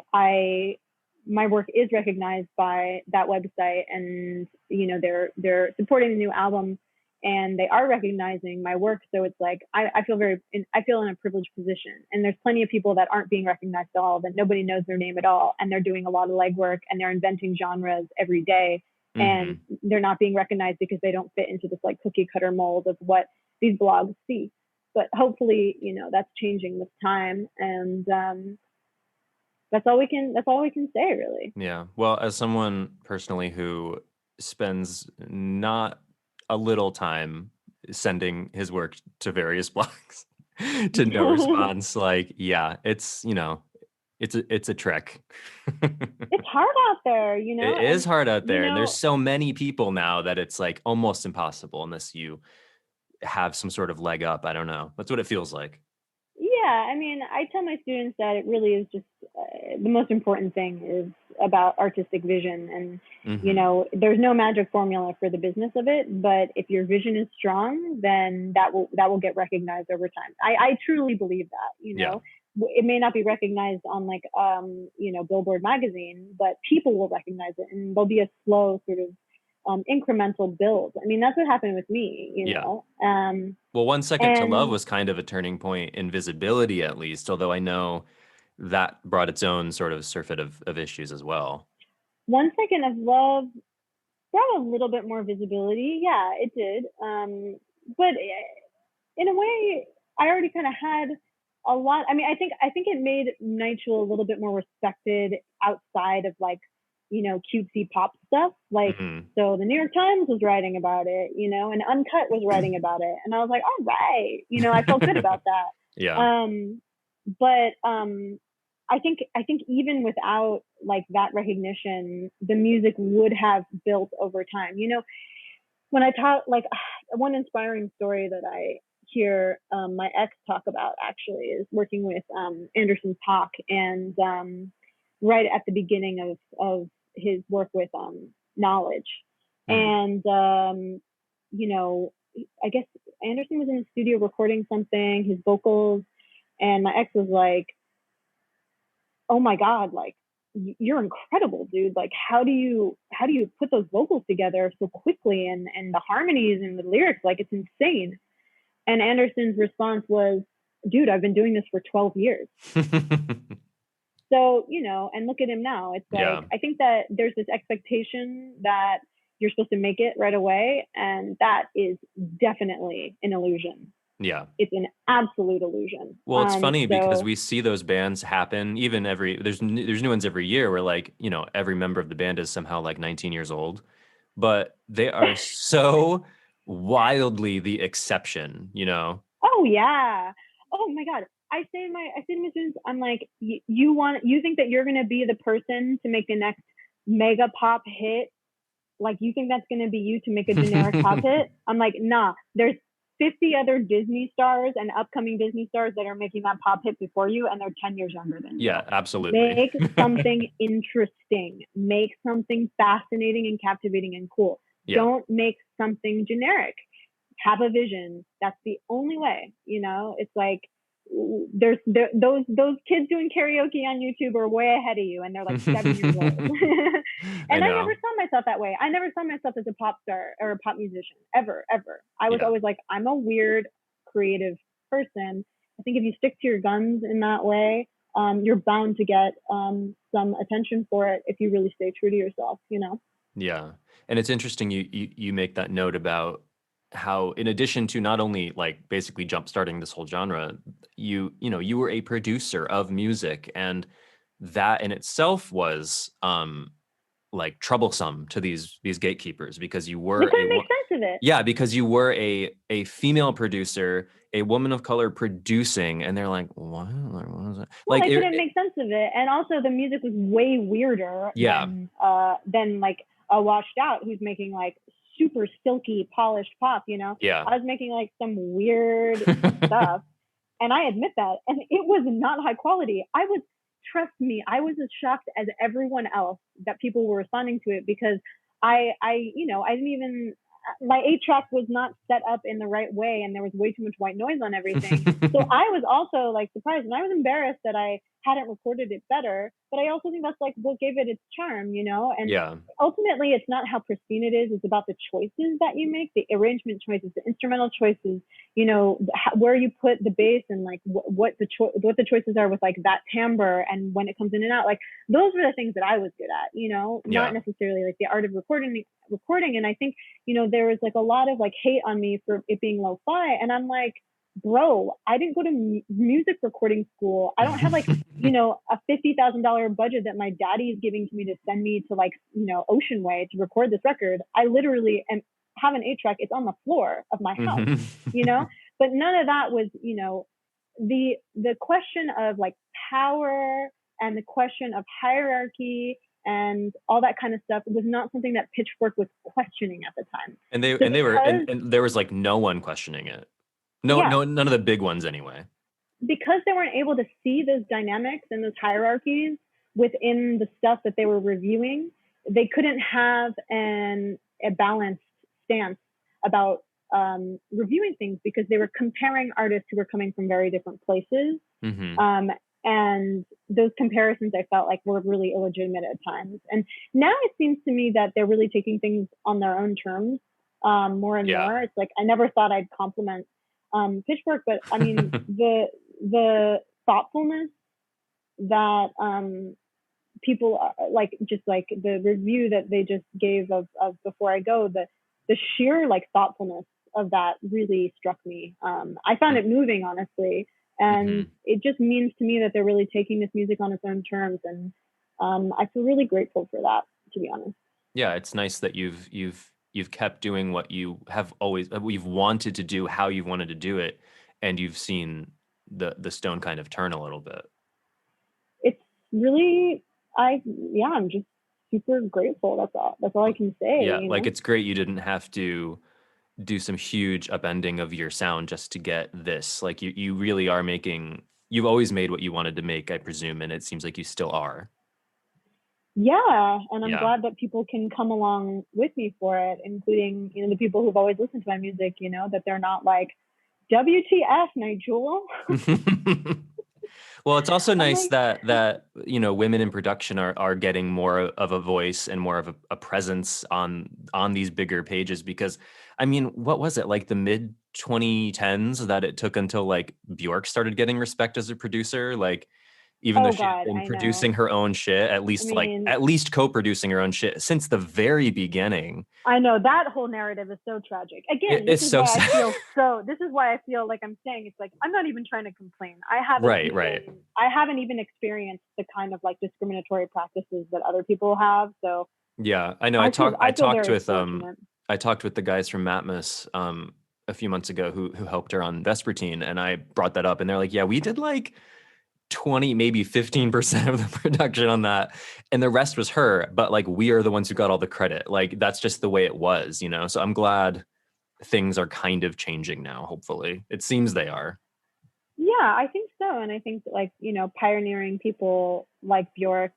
my work is recognized by that website, and you know, they're supporting the new album, and they are recognizing my work. So it's like, I feel in a privileged position, and there's plenty of people that aren't being recognized at all, that nobody knows their name at all, and they're doing a lot of legwork, and they're inventing genres every day, and they're not being recognized because they don't fit into this like cookie cutter mold of what these blogs see. But hopefully, you know, that's changing with time, and that's all we can say, really.
Yeah. Well, as someone personally who spends not a little time sending his work to various blogs to no response, like, yeah, it's, you know, it's a trek.
It's hard out there, you know.
It is hard out there,
you know,
and there's so many people now that it's like almost impossible unless you have some sort of leg up. I don't know. That's what it feels like.
Yeah, I mean, I tell my students that it really is just the most important thing is about artistic vision, and you know, there's no magic formula for the business of it, but if your vision is strong, then that will get recognized over time. I truly believe that, you know. It may not be recognized on like you know, Billboard magazine, but people will recognize it, and there'll be a slow sort of incremental build. I mean, that's what happened with me, you know.
Well, 1 Second to Love was kind of a turning point in visibility, at least, although I know that brought its own sort of surfeit of issues as well.
1 Second of Love brought a little bit more visibility. Yeah, it did. But in a way, I already kind of had a lot. I mean, I think it made Nite Jewel a little bit more respected outside of like, you know, cutesy pop stuff. Like, so the New York Times was writing about it, you know, and Uncut was writing about it, and I was like, all right, you know, I felt good about that. But I think even without like that recognition, the music would have built over time. You know, when I talk, like, one inspiring story that I hear my ex talk about actually is working with Anderson .Paak, and right at the beginning of his work with Knowledge. And you know, I guess Anderson was in the studio recording something, his vocals, and my ex was like, oh my God, like, you're incredible, dude. Like, how do you put those vocals together so quickly, and the harmonies and the lyrics, like, it's insane. And Anderson's response was, dude, I've been doing this for 12 years. So, you know, and look at him now. It's like, I think that there's this expectation that you're supposed to make it right away, and that is definitely an illusion.
Yeah.
It's an absolute illusion.
Well, it's funny because we see those bands happen even there's new ones every year where, like, you know, every member of the band is somehow like 19 years old, but they are so wildly the exception, you know?
Oh yeah. Oh my God. I say to my students, I'm like, you think that you're going to be the person to make the next mega pop hit? Like, you think that's going to be you to make a generic pop hit? I'm like, nah, there's 50 other Disney stars and upcoming Disney stars that are making that pop hit before you, and they're 10 years younger than you.
Yeah, absolutely.
Make something interesting. Make something fascinating and captivating and cool. Don't make something generic. Have a vision. That's the only way, you know? It's like, those kids doing karaoke on YouTube are way ahead of you, and they're like 7 years old. And I never saw myself that way. I never saw myself as a pop star or a pop musician, ever. I was always like, I'm a weird creative person, I think if you stick to your guns in that way, you're bound to get some attention for it if you really stay true to yourself, you know?
Yeah. And it's interesting you make that note about how, in addition to not only like basically jump starting this whole genre, you were a producer of music, and that in itself was like troublesome to these gatekeepers, because you
They
were
couldn't make sense of it.
yeah, because you were a female producer, a woman of color producing, and they're like, what? Like, what is it?
Well, I couldn't make sense of it, and also the music was way weirder than like a Washed Out who's making like super silky, polished pop. You know,
yeah.
I was making like some weird stuff, and I admit that, and it was not high quality. Trust me, I was as shocked as everyone else that people were responding to it, because I didn't even, my 8-track was not set up in the right way, and there was way too much white noise on everything. So I was also like surprised, and I was embarrassed that I hadn't recorded it better. But I also think that's like what gave it its charm, you know? And ultimately, it's not how pristine it is. It's about the choices that you make, the arrangement choices, the instrumental choices, you know, where you put the bass, and like what the choices are with like that timbre, and when it comes in and out. Like those were the things that I was good at, you know, not necessarily like the art of recording. And I think, you know, there was like a lot of like hate on me for it being lo-fi, and I'm like, bro, I didn't go to music recording school. I don't have like, you know, a $50,000 budget that my daddy is giving to me to send me to like, you know, Ocean Way to record this record. I literally have an 8-track. It's on the floor of my house, you know, but none of that was, you know, the question of like power and the question of hierarchy and all that kind of stuff was not something that Pitchfork was questioning at the time.
And there was like no one questioning it. No, none of the big ones anyway. Because
they weren't able to see those dynamics and those hierarchies within the stuff that they were reviewing, they couldn't have a balanced stance about reviewing things, because they were comparing artists who were coming from very different places. And those comparisons, I felt like, were really illegitimate at times. And now it seems to me that they're really taking things on their own terms more and more. It's like, I never thought I'd compliment Pitchfork, but I mean, the thoughtfulness that people like, just like the review that they just gave of Before I Go, the sheer like thoughtfulness of that really struck me. I found it moving, honestly, and it just means to me that they're really taking this music on its own terms, and I feel really grateful for that, to be honest.
Yeah, it's nice that you've kept doing what you have always, you've wanted to do, how you've wanted to do it, and you've seen the stone kind of turn a little bit.
It's really, I'm just super grateful. That's all I can say.
Yeah, like, it's great you didn't have to do some huge upending of your sound just to get this. Like, you really are you've always made what you wanted to make, I presume, and it seems like you still are.
Yeah, and I'm glad that people can come along with me for it, including, you know, the people who've always listened to my music, you know, that they're not like, WTF, Nite Jewel.
Well, it's also nice that you know, women in production are getting more of a voice and more of a presence on these bigger pages, because I mean, what was it, like the mid 2010s that it took until like Bjork started getting respect as a producer? Like, even though she's been producing her own shit, at least co-producing her own shit since the very beginning.
I know, that whole narrative is so tragic. Again, this is why I feel like I'm saying, it's like, I'm not even trying to complain. I haven't even experienced the kind of like discriminatory practices that other people have. So
yeah, I know. I talked with the guys from Matmos a few months ago who helped her on Vespertine, and I brought that up, and they're like, yeah, we did like 20, maybe 15% of the production on that, and the rest was her, but like, we are the ones who got all the credit. Like, that's just the way it was, you know? So I'm glad things are kind of changing now. Hopefully, it seems they are.
Yeah, I think so. And I think, like, you know, pioneering people like Bjork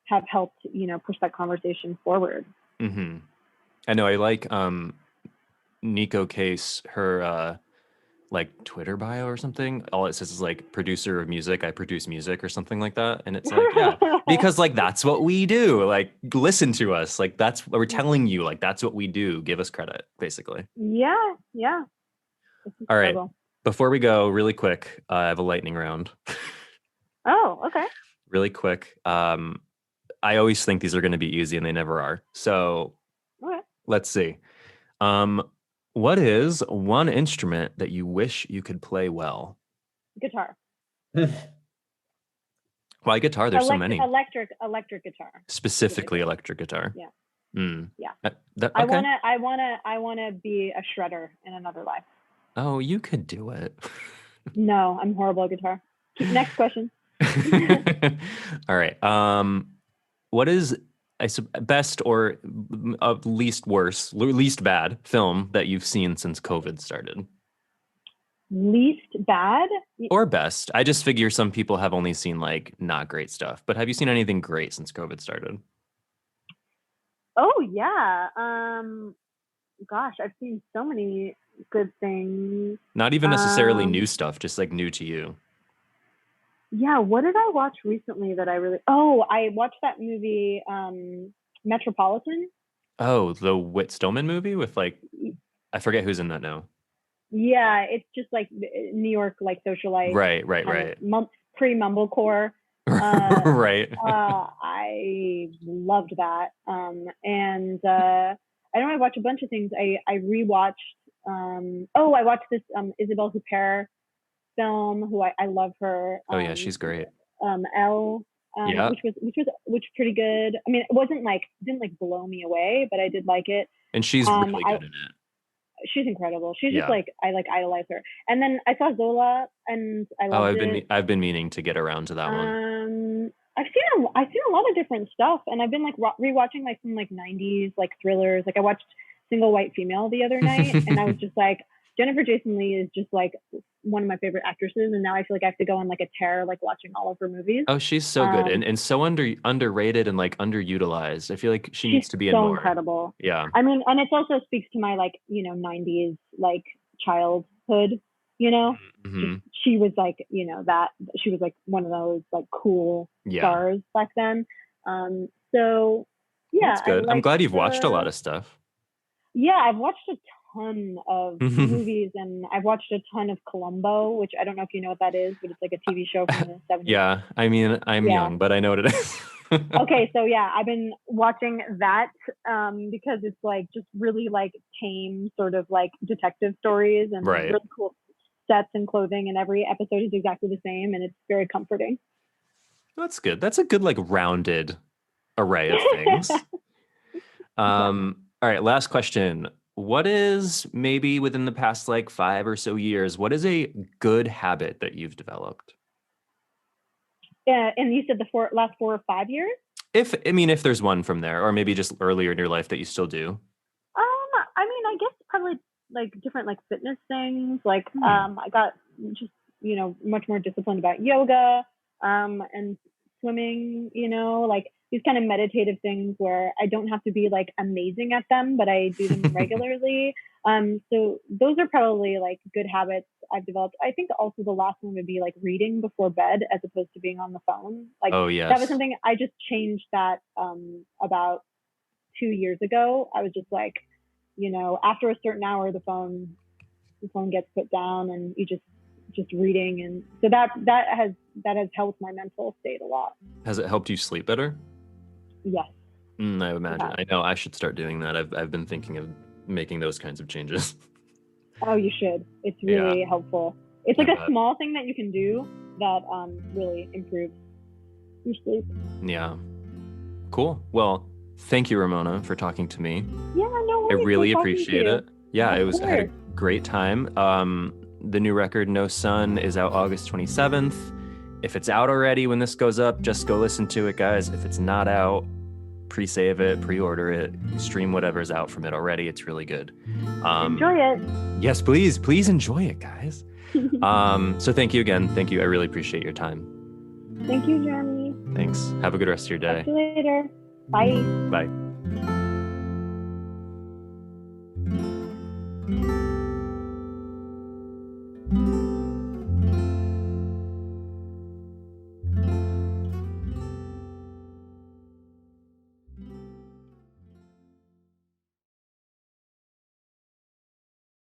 have helped, you know, push that conversation forward.
I know. I like Nico Case, her like Twitter bio or something. All it says is like, producer of music, I produce music, or something like that. And it's like, yeah, because like, that's what we do. Like, listen to us. Like, that's what we're telling you. Like, that's what we do. Give us credit, basically.
Yeah.
All right. Before we go, really quick, I have a lightning round.
Oh, okay.
Really quick. I always think these are going to be easy and they never are. So
Okay.
let's see. What is one instrument that you wish you could play well?
Guitar.
Why guitar? There's so many.
Electric guitar.
Specifically electric guitar.
Yeah.
Yeah.
Okay. I wanna be a shredder in another life.
Oh, you could do it.
No, I'm horrible at guitar. Next question.
All right. What is best or least bad film that you've seen since COVID started?
Least bad?
Or best? I just figure some people have only seen like not great stuff, but have you seen anything great since COVID started?
Oh yeah. Gosh, I've seen so many good things.
Not even necessarily new stuff, just like new to you.
Yeah, what did I watch recently that I watched that movie, Metropolitan.
Oh, the Whit Stillman movie with like, I forget who's in that now.
Yeah, it's just like New York, like socialite.
Right.
Pre-mumblecore.
Right.
I loved that. And I know I watched a bunch of things. I rewatched. I watched this Isabelle Huppert film. Who I love her.
Oh yeah, she's great.
Elle.
Yeah.
Which was pretty good. I mean, it didn't blow me away, but I did like it.
And she's really good in it.
She's incredible. She's just I idolize her. And then I saw Zola, and I loved it.
I've been meaning to get around to that one.
I've seen a lot of different stuff, and I've been like rewatching like some like 90s like thrillers. Like I watched Single White Female the other night, and I was just like, Jennifer Jason Leigh is just like one of my favorite actresses, and now I feel like I have to go on like a tear, like watching all of her movies.
Oh, she's so good and so underrated and like underutilized. I feel like she needs to be in more.
Incredible.
Yeah.
I mean, and it also speaks to my 90s like childhood.
Mm-hmm.
She was like that she was like one of those like cool stars back then. So yeah,
that's good. I'm glad you've watched a lot of stuff.
Yeah, I've watched a ton of movies, and I've watched a ton of Columbo, which I don't know if you know what that is, but it's like a TV show from the 70s.
Yeah, I mean, I'm young, but I know what it is.
Okay, so yeah, I've been watching that because it's like just really like tame sort of like detective stories and really cool sets and clothing, and every episode is exactly the same, and it's very comforting.
That's good. That's a good like rounded array of things. All right, last question. What is maybe within the past like 5 or so years, what is a good habit that you've developed?
Yeah, and you said the last 4 or 5 years?
If there's one from there, or maybe just earlier in your life that you still do.
I mean, I guess probably like different like fitness things. Like I got just much more disciplined about yoga and swimming. Like these kind of meditative things where I don't have to be like amazing at them, but I do them regularly. So those are probably like good habits I've developed. I think also the last one would be like reading before bed as opposed to being on the phone. Like that was something I just changed that about 2 years ago. I was just like, after a certain hour, the phone gets put down, and you just reading, and so that has helped my mental state a lot.
Has it helped you sleep better?
Yes.
I imagine. Yeah. I know I should start doing that. I've been thinking of making those kinds of changes.
Oh, you should. It's really helpful. It's like a small thing that you can do that really improves your sleep. Yeah.
Cool. Well, thank you, Ramona, for talking to me.
Yeah, no worries.
I really appreciate it. Yeah, I had a great time. The new record, No Sun, is out August 27th. If it's out already when this goes up, just go listen to it, guys. If it's not out, pre-save it, pre-order it, stream whatever's out from it already. It's really good.
Enjoy it.
Yes, please enjoy it, guys. So thank you again. Thank you. I really appreciate your time.
Thank you, Jeremy.
Thanks. Have a good rest of your day.
Talk to you later. Bye.
Bye.